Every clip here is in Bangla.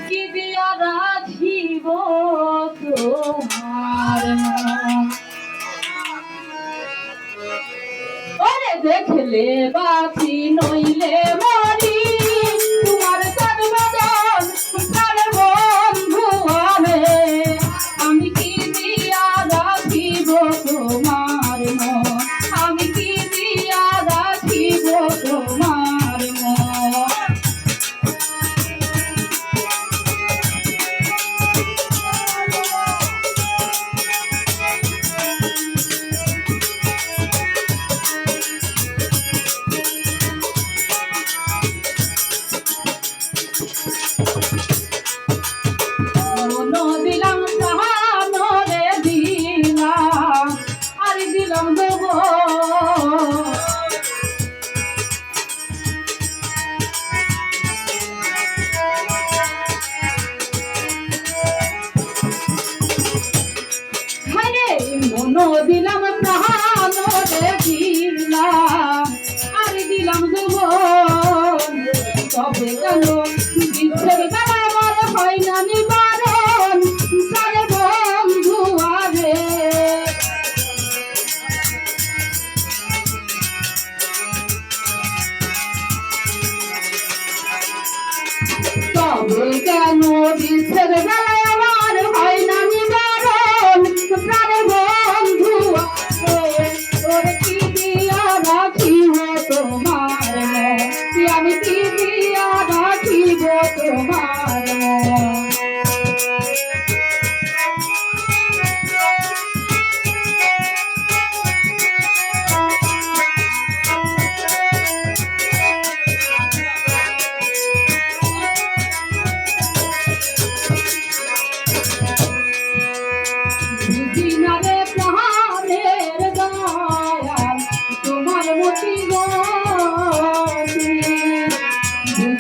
কি দিয়া রাখিব তোমার ওরে দেখলে বাঁচি নইলে মরি তোমার জন্মদিন প্রাণের বন্ধু হবে আমি কি দিয়া রাখিব তোমার আমি কি দিয়া রাখিব তোমার দিলাম সাহানরে দিলাম আর দিলাম দেব মন দিলাম সাহানরে দিলাম আর দিলাম দেব তবে কেন বিচ্ছেদ বেলা আমার হয় না নিবারণ তারে বন্ধু আরে তবে কেন বিচ্ছেদ বেলা আমার হয় না নিবারণ তারে বন্ধু আরে তোরে কি দিয়া রাখিব তোমার আমি কি দিয়া রাখিব তোমার দিনারে প্রাণের দয়াল তোমার মতি গতি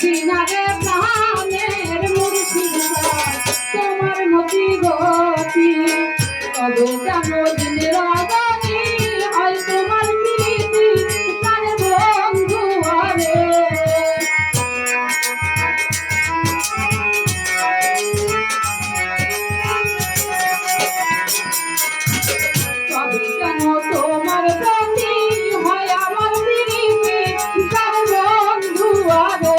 দিনারে প্রাণের মুর্শিদ তোমার মতি গতি তবে কেন দিন রাগানি হয় তোমার প্রীতি তারে বন্ধু আরে তবে কেন তোমার প্রতি হয় আমার প্রীতি তারে বন্ধু আরে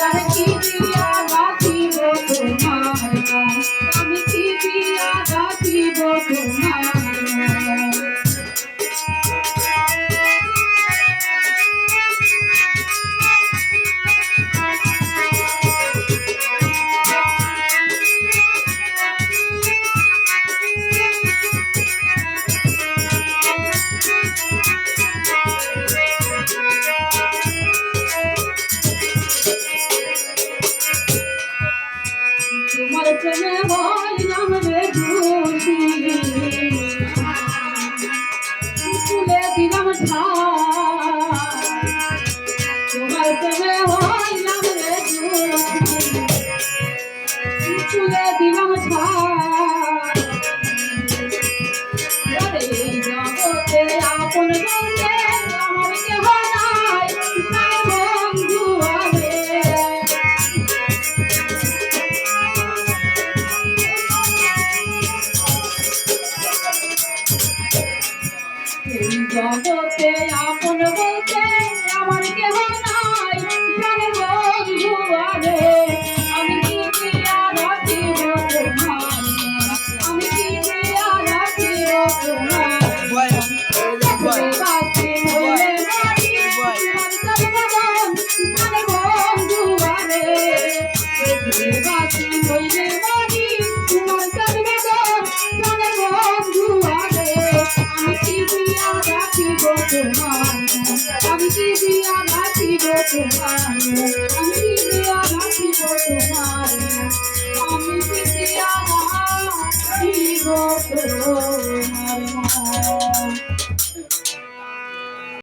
আর কি দিয়া রাখিব তোমার আমি কি দিয়া রাখিব তোমার তোমার প্রেমে হইলাম রে খুশি তুলে দিলাম তোমার প্রেমে হইলাম রে খুশি তুলে দিলাম এই জগতে আপন বলতে আমার কেহ নাই বন্ধু আরে জগতে আপন বলতে আমার কেহ নাই জানে বন্ধু আরে আমি কি দিয়া রাখিব তোমার আমি কি দিয়া রাখিব তোমার বাকি হইলে বাড়ি জন্মদিন জানে বন্ধু আরে বাকি হইলে বাড়ি তোমার জন্মদিন জানে বন্ধু আরে আমি কি দিয়া রাখিব তোমার আমি কি দিয়া রাখিব তোমার